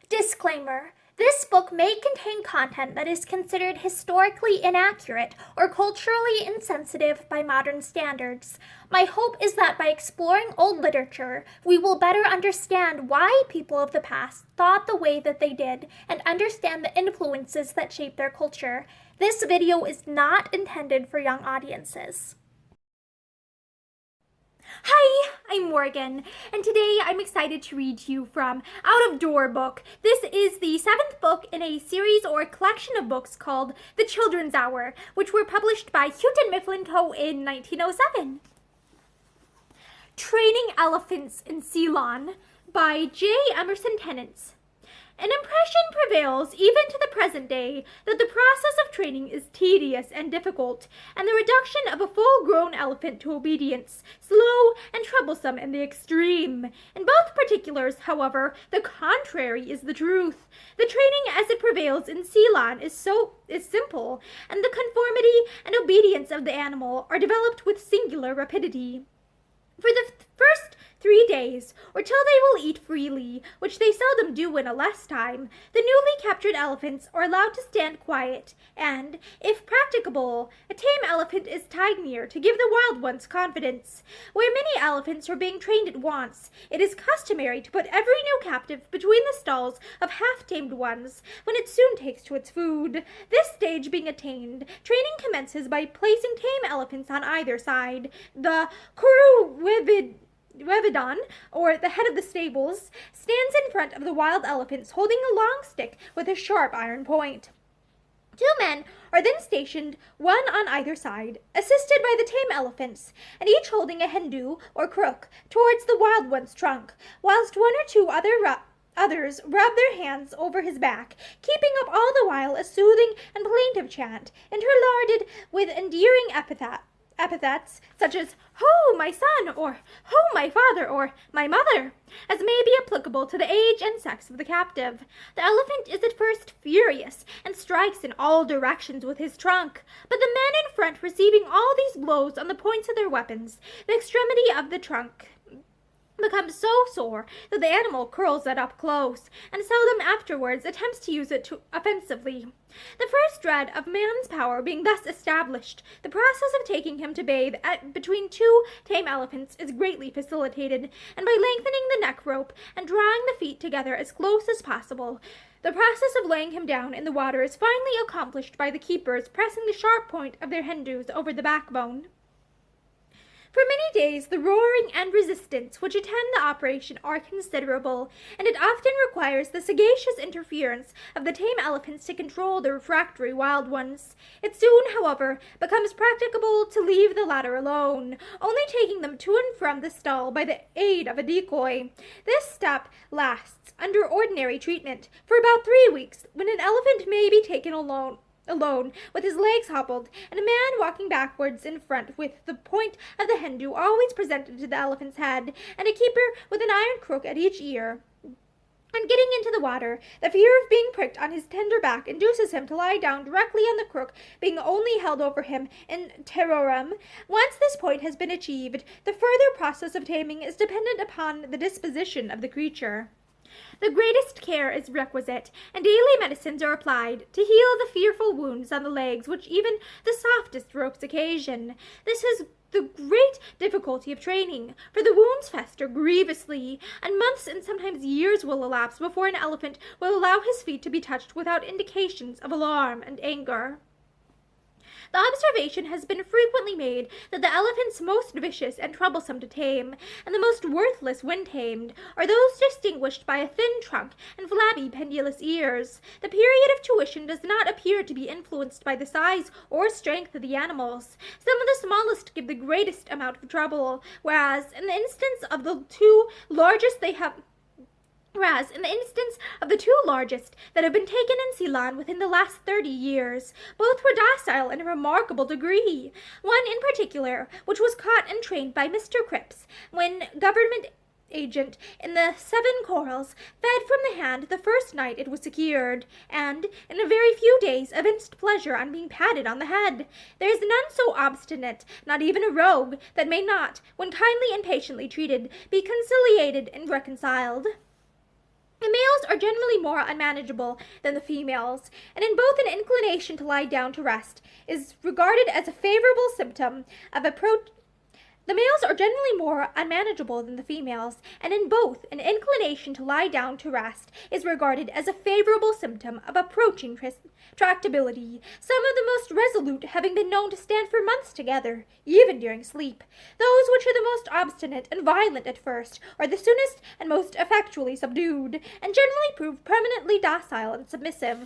Disclaimer. This book may contain content that is considered historically inaccurate or culturally insensitive by modern standards. My hope is that by exploring old literature, we will better understand why people of the past thought the way that they did and understand the influences that shape their culture. This video is not intended for young audiences. Hi, I'm Morgan, and today I'm excited to read to you from Out of Door book. This is the 7th book in a series or collection of books called The Children's Hour, which were published by Houghton Mifflin Co. in 1907. Training Elephants in Ceylon by J. Emerson Tennents. An impression prevails even to the present day that the process of training is tedious and difficult, and the reduction of a full-grown elephant to obedience slow and troublesome in the extreme. In both particulars, however, the contrary is the truth. The training as it prevails in Ceylon is simple, and the conformity and obedience of the animal are developed with singular rapidity. For the first 3 days, or till they will eat freely, which they seldom do in a less time, the newly captured elephants are allowed to stand quiet, and, if practicable, a tame elephant is tied near to give the wild ones confidence. Where many elephants are being trained at once, it is customary to put every new captive between the stalls of half-tamed ones, when it soon takes to its food. This stage being attained, training commences by placing tame elephants on either side. The Wevedon, or the head of the stables, stands in front of the wild elephants holding a long stick with a sharp iron point. 2 men are then stationed, one on either side, assisted by the tame elephants, and each holding a hendu or crook towards the wild one's trunk, whilst 1 or 2 others rub their hands over his back, keeping up all the while a soothing and plaintive chant, interlarded with endearing epithets such as "Ho, my son," or "Ho, my father," or "my mother," as may be applicable to the age and sex of the captive. The elephant is at first furious, and strikes in all directions with his trunk, but the men in front receiving all these blows on the points of their weapons, the extremity of the trunk becomes so sore that the animal curls it up close, and seldom afterwards attempts to use it offensively. The first dread of man's power being thus established, the process of taking him to bathe between 2 tame elephants is greatly facilitated, and by lengthening the neck rope and drawing the feet together as close as possible, the process of laying him down in the water is finally accomplished by the keepers pressing the sharp point of their hendus over the backbone. For many days the roaring and resistance which attend the operation are considerable, and it often requires the sagacious interference of the tame elephants to control the refractory wild ones. It soon, however, becomes practicable to leave the latter alone, only taking them to and from the stall by the aid of a decoy. This step lasts, under ordinary treatment, for about 3 weeks, when an elephant may be taken alone with his legs hobbled, and a man walking backwards in front with the point of the hendu always presented to the elephant's head, and a keeper with an iron crook at each ear. On getting into the water, the fear of being pricked on his tender back induces him to lie down directly on the crook, being only held over him in terrorem. Once this point has been achieved, the further process of taming is dependent upon the disposition of the creature. The greatest care is requisite, and daily medicines are applied to heal the fearful wounds on the legs which even the softest ropes occasion. This is the great difficulty of training, for the wounds fester grievously, and months and sometimes years will elapse before an elephant will allow his feet to be touched without indications of alarm and anger. The observation has been frequently made that the elephants most vicious and troublesome to tame, and the most worthless when tamed, are those distinguished by a thin trunk and flabby pendulous ears. The period of tuition does not appear to be influenced by the size or strength of the animals. Some of the smallest give the greatest amount of trouble, whereas in the instance of the 2 largest that have been taken in Ceylon within the last 30 years, both were docile in a remarkable degree. One in particular, which was caught and trained by Mr. Cripps, when government agent in the 7 corals, fed from the hand the first night it was secured, and, in a very few days, evinced pleasure on being patted on the head. There is none so obstinate, not even a rogue, that may not, when kindly and patiently treated, be conciliated and reconciled. The males are generally more unmanageable than the females, and in both an inclination to lie down to rest is regarded as a favorable symptom of the males are generally more unmanageable than the females, and in both an inclination to lie down to rest is regarded as a favorable symptom of approaching tractability, some of the most resolute having been known to stand for months together, even during sleep. Those which are the most obstinate and violent at first are the soonest and most effectually subdued, and generally prove permanently docile and submissive.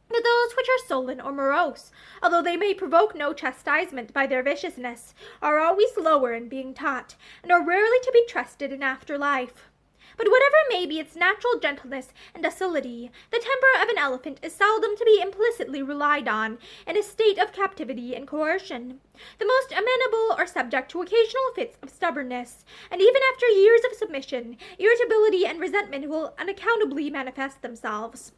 But those which are sullen or morose, although they may provoke no chastisement by their viciousness, are always slower in being taught, and are rarely to be trusted in after life. But whatever may be its natural gentleness and docility, the temper of an elephant is seldom to be implicitly relied on in a state of captivity and coercion. The most amenable are subject to occasional fits of stubbornness, and even after years of submission, irritability and resentment will unaccountably manifest themselves.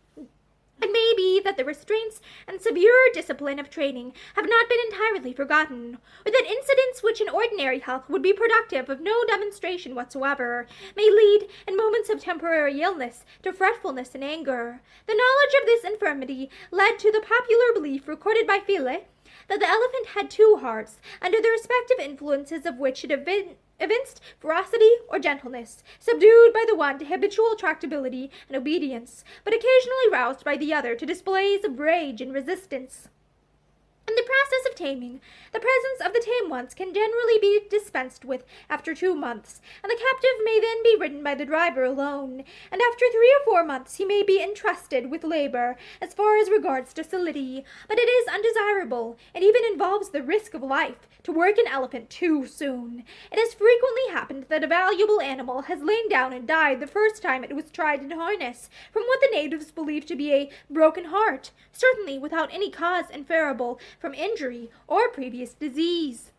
It may be that the restraints and severer discipline of training have not been entirely forgotten, or that incidents which in ordinary health would be productive of no demonstration whatsoever may lead, in moments of temporary illness, to fretfulness and anger. The knowledge of this infirmity led to the popular belief recorded by Philae that the elephant had two hearts, under the respective influences of which it evinced ferocity or gentleness, subdued by the one to habitual tractability and obedience, but occasionally roused by the other to displays of rage and resistance. In the process of taming, the presence of the tame ones can generally be dispensed with after 2 months, and the captive may then be ridden by the driver alone, and after 3 or 4 months he may be entrusted with labor as far as regards docility, but it is undesirable, and even involves the risk of life, to work an elephant too soon. It has frequently happened that a valuable animal has lain down and died the first time it was tried in harness, from what the natives believe to be a broken heart, certainly without any cause inferable from injury or previous disease.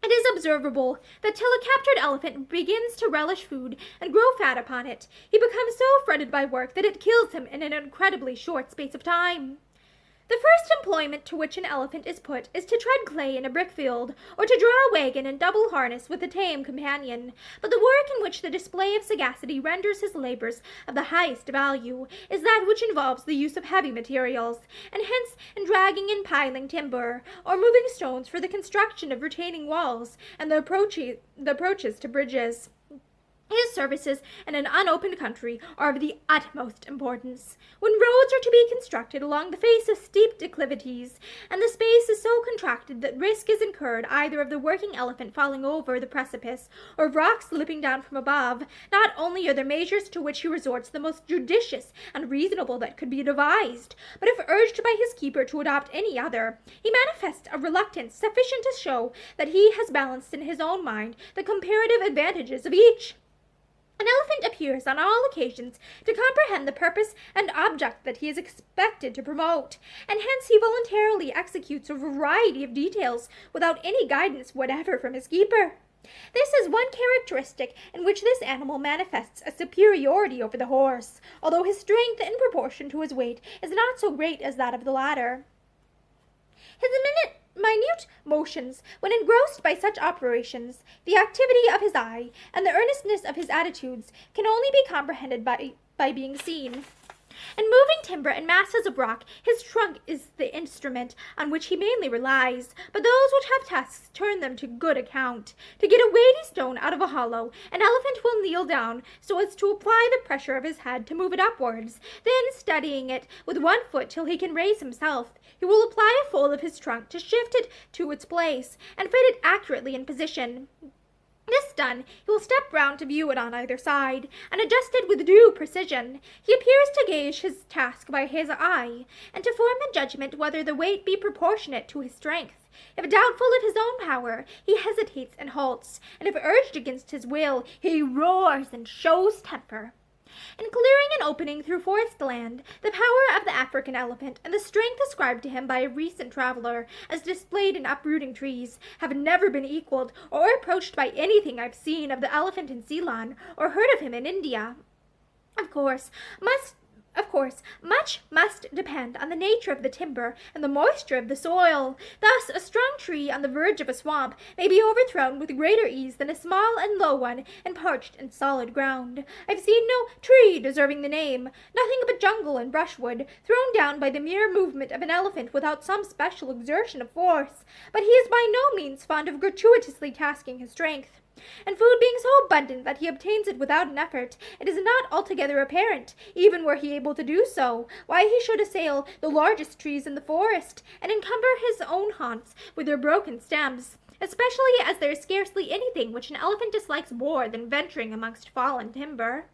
It is observable that till a captured elephant begins to relish food and grow fat upon it, he becomes so fretted by work that it kills him in an incredibly short space of time. The first employment to which an elephant is put is to tread clay in a brick-field, or to draw a wagon in double harness with a tame companion. But the work in which the display of sagacity renders his labors of the highest value is that which involves the use of heavy materials, and hence in dragging and piling timber, or moving stones for the construction of retaining walls and the approaches to bridges. His services in an unopened country are of the utmost importance. When roads are to be constructed along the face of steep declivities, and the space is so contracted that risk is incurred either of the working elephant falling over the precipice, or of rocks slipping down from above, not only are the measures to which he resorts the most judicious and reasonable that could be devised, but if urged by his keeper to adopt any other, he manifests a reluctance sufficient to show that he has balanced in his own mind the comparative advantages of each. An elephant appears on all occasions to comprehend the purpose and object that he is expected to promote, and hence he voluntarily executes a variety of details without any guidance whatever from his keeper. This is one characteristic in which this animal manifests a superiority over the horse, although his strength in proportion to his weight is not so great as that of the latter. His minute motions, when engrossed by such operations, the activity of his eye, and the earnestness of his attitudes, can only be comprehended by being seen. In moving timber and masses of rock, his trunk is the instrument on which he mainly relies, but those which have tusks turn them to good account. To get a weighty stone out of a hollow, an elephant will kneel down so as to apply the pressure of his head to move it upwards, then steadying it with one foot till he can raise himself, he will apply a fold of his trunk to shift it to its place, and fit it accurately in position. This done, he will step round to view it on either side, and adjust it with due precision. He appears to gauge his task by his eye, and to form a judgment whether the weight be proportionate to his strength. If doubtful of his own power, he hesitates and halts, and if urged against his will, he roars and shows temper. In clearing an opening through forest land, the power of the African elephant and the strength ascribed to him by a recent traveler, as displayed in uprooting trees, have never been equaled or approached by anything I've seen of the elephant in Ceylon or heard of him in India. Of course, course, much must depend on the nature of the timber and the moisture of the soil. Thus, a strong tree on the verge of a swamp may be overthrown with greater ease than a small and low one in parched and solid ground. I've seen no tree deserving the name, nothing but jungle and brushwood, thrown down by the mere movement of an elephant without some special exertion of force. But he is by no means fond of gratuitously tasking his strength. And food being so abundant that he obtains it without an effort, it is not altogether apparent, even were he able to do so, why he should assail the largest trees in the forest, and encumber his own haunts with their broken stems, especially as there is scarcely anything which an elephant dislikes more than venturing amongst fallen timber.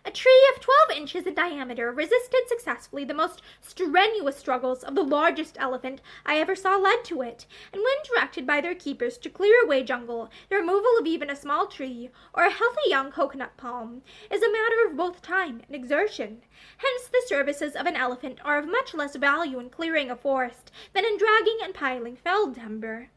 A tree of 12 inches in diameter resisted successfully the most strenuous struggles of the largest elephant I ever saw led to it, and when directed by their keepers to clear away jungle, the removal of even a small tree, or a healthy young coconut palm, is a matter of both time and exertion. Hence the services of an elephant are of much less value in clearing a forest than in dragging and piling felled timber.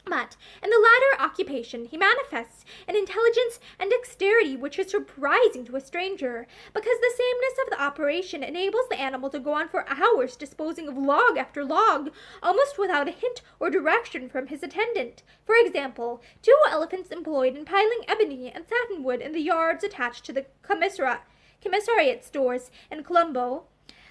But in the latter occupation he manifests an intelligence and dexterity which is surprising to a stranger, because the sameness of the operation enables the animal to go on for hours disposing of log after log, almost without a hint or direction from his attendant. For example, 2 elephants employed in piling ebony and satinwood in the yards attached to the commissariat stores in Colombo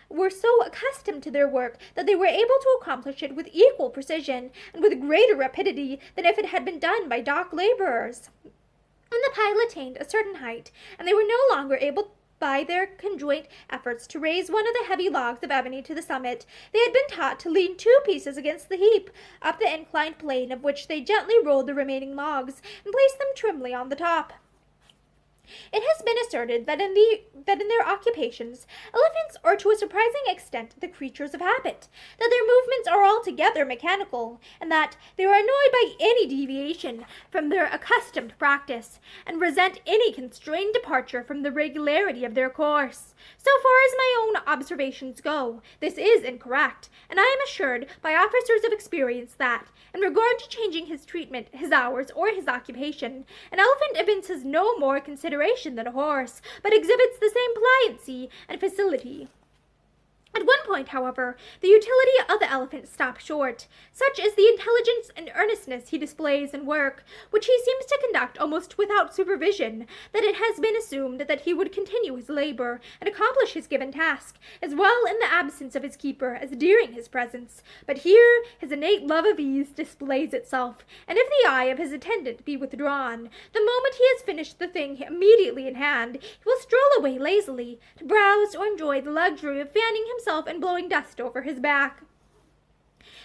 were so accustomed to their work that they were able to accomplish it with equal precision and with greater rapidity than if it had been done by dock laborers. When the pile attained a certain height, and they were no longer able by their conjoint efforts to raise one of the heavy logs of ebony to the summit, they had been taught to lean 2 pieces against the heap, up the inclined plane of which they gently rolled the remaining logs, and placed them trimly on the top. It has been asserted that in their occupations, elephants are to a surprising extent the creatures of habit, that their movements are altogether mechanical, and that they are annoyed by any deviation from their accustomed practice, and resent any constrained departure from the regularity of their course. So far as my own observations go, this is incorrect, and I am assured by officers of experience that, in regard to changing his treatment, his hours, or his occupation, an elephant evinces no more consideration than a horse, but exhibits the same pliancy and facility. At one point, however, the utility of the elephant stops short. Such is the intelligence and earnestness he displays in work, which he seems to conduct almost without supervision, that it has been assumed that he would continue his labor and accomplish his given task, as well in the absence of his keeper as during his presence. But here his innate love of ease displays itself, and if the eye of his attendant be withdrawn, the moment he has finished the thing immediately in hand, he will stroll away lazily, to browse or enjoy the luxury of fanning himself and blowing dust over his back.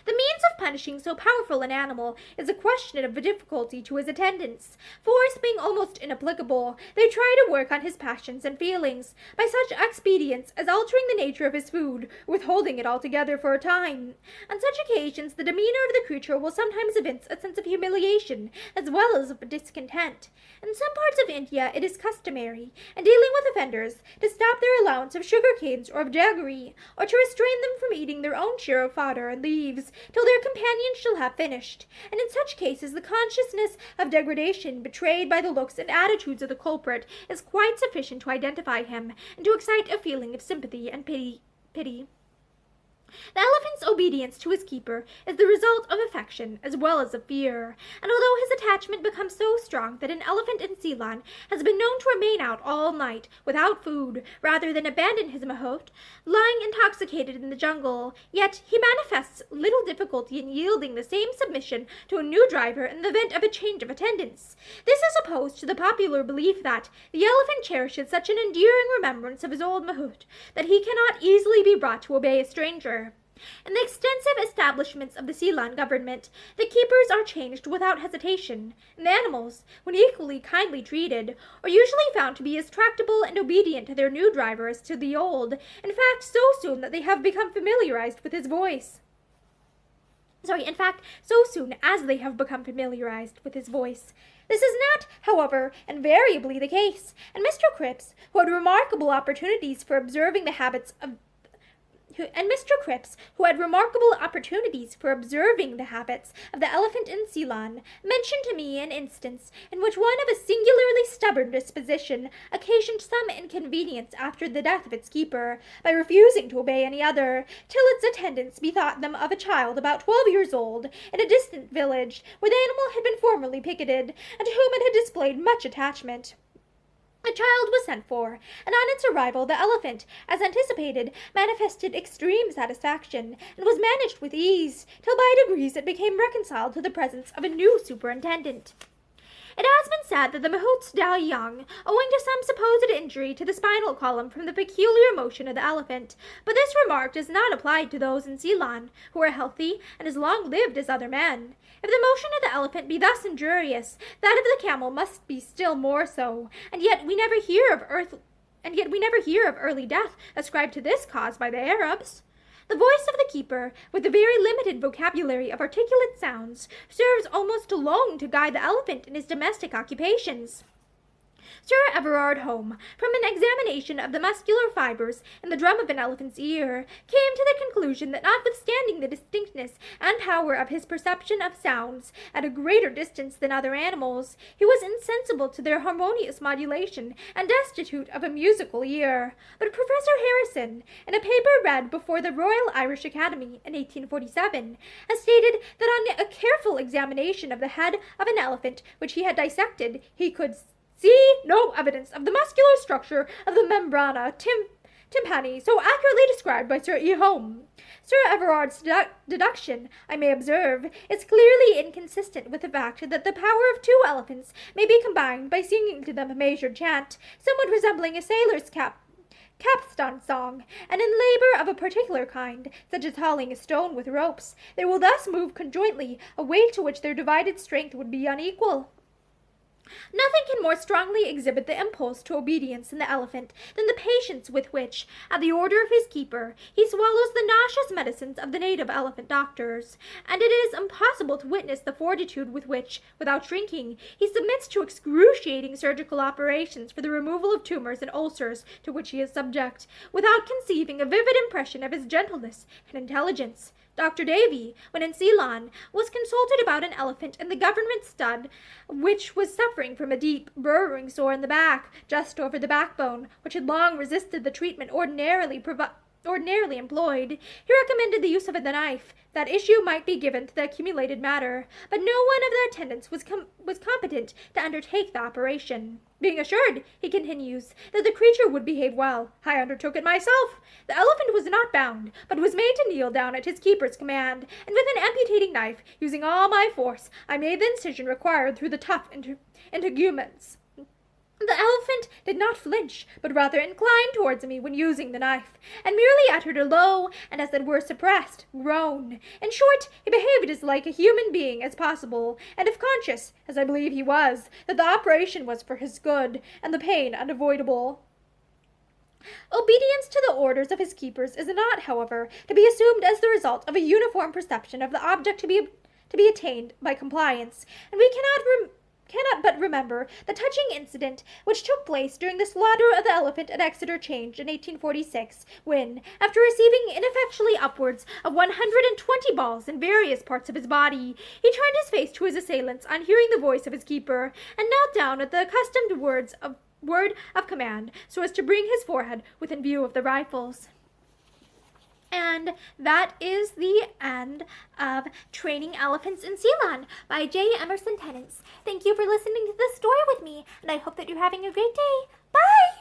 The means of punishing so powerful an animal is a question of difficulty to his attendants. Force being almost inapplicable, they try to work on his passions and feelings, by such expedients as altering the nature of his food, withholding it altogether for a time. On such occasions the demeanor of the creature will sometimes evince a sense of humiliation, as well as of discontent. In some parts of India it is customary, in dealing with offenders, to stop their allowance of sugar canes or of jaggery, or to restrain them from eating their own share of fodder and leaves, till their companions shall have finished, and in such cases the consciousness of degradation betrayed by the looks and attitudes of the culprit is quite sufficient to identify him, and to excite a feeling of sympathy and pity. The elephant's obedience to his keeper is the result of affection as well as of fear, and although his attachment becomes so strong that an elephant in Ceylon has been known to remain out all night without food rather than abandon his mahout, lying intoxicated in the jungle, yet he manifests little difficulty in yielding the same submission to a new driver in the event of a change of attendants. This is opposed to the popular belief that the elephant cherishes such an enduring remembrance of his old mahout that he cannot easily be brought to obey a stranger. In the extensive establishments of the Ceylon government, the keepers are changed without hesitation, and the animals, when equally kindly treated, are usually found to be as tractable and obedient to their new driver as to the old, in fact, so soon as they have become familiarized with his voice. This is not, however, invariably the case, and Mr. Cripps, who had remarkable opportunities for observing the habits of Mr. Cripps, who had remarkable opportunities for observing the habits of the elephant in Ceylon, mentioned to me an instance in which one of a singularly stubborn disposition occasioned some inconvenience after the death of its keeper, by refusing to obey any other, till its attendants bethought them of a child about 12 years old, in a distant village, where the animal had been formerly picketed, and to whom it had displayed much attachment. The child was sent for, and on its arrival the elephant, as anticipated, manifested extreme satisfaction, and was managed with ease, till by degrees it became reconciled to the presence of a new superintendent. It has been said that the mahouts die young, owing to some supposed injury to the spinal column from the peculiar motion of the elephant, but this remark does not apply to those in Ceylon, who are healthy and as long lived as other men. If the motion of the elephant be thus injurious, that of the camel must be still more so, and yet we never hear of early death ascribed to this cause by the Arabs. The voice of the keeper, with the very limited vocabulary of articulate sounds, serves almost alone to guide the elephant in his domestic occupations. Sir Everard Home, from an examination of the muscular fibers in the drum of an elephant's ear, came to the conclusion that notwithstanding the distinctness and power of his perception of sounds at a greater distance than other animals, he was insensible to their harmonious modulation and destitute of a musical ear. But Professor Harrison, in a paper read before the Royal Irish Academy in 1847, has stated that on a careful examination of the head of an elephant which he had dissected, he could see no evidence of the muscular structure of the membrana tympani so accurately described by Sir E. Home. Sir Everard's deduction, I may observe, is clearly inconsistent with the fact that the power of two elephants may be combined by singing to them a measured chant, somewhat resembling a sailor's capstan song, and in labor of a particular kind, such as hauling a stone with ropes, they will thus move conjointly a weight to which their divided strength would be unequal. Nothing can more strongly exhibit the impulse to obedience in the elephant than the patience with which, at the order of his keeper, he swallows the nauseous medicines of the native elephant doctors, and it is impossible to witness the fortitude with which, without shrinking, he submits to excruciating surgical operations for the removal of tumors and ulcers to which he is subject, without conceiving a vivid impression of his gentleness and intelligence. Dr. Davy, when in Ceylon, was consulted about an elephant in the government stud, which was suffering from a deep, burrowing sore in the back, just over the backbone, which had long resisted the treatment ordinarily employed. He recommended the use of the knife, that issue might be given to the accumulated matter, but no one of the attendants was competent to undertake the operation. Being assured, he continues, that the creature would behave well, I undertook it myself. The elephant was not bound, but was made to kneel down at his keeper's command, and with an amputating knife, using all my force, I made the incision required through the tough integuments. The elephant did not flinch, but rather inclined towards me when using the knife, and merely uttered a low, and as it were suppressed, groan. In short, he behaved as like a human being as possible, and if conscious, as I believe he was, that the operation was for his good, and the pain unavoidable. Obedience to the orders of his keepers is not, however, to be assumed as the result of a uniform perception of the object to be attained by compliance, and we cannot but remember the touching incident which took place during the slaughter of the elephant at Exeter Change in 1846, when, after receiving ineffectually upwards of 120 balls in various parts of his body, he turned his face to his assailants on hearing the voice of his keeper, and knelt down at the accustomed word of command, so as to bring his forehead within view of the rifles. And that is the end of Training Elephants in Ceylon by J. Emerson Tennents. Thank you for listening to this story with me, and I hope that you're having a great day. Bye!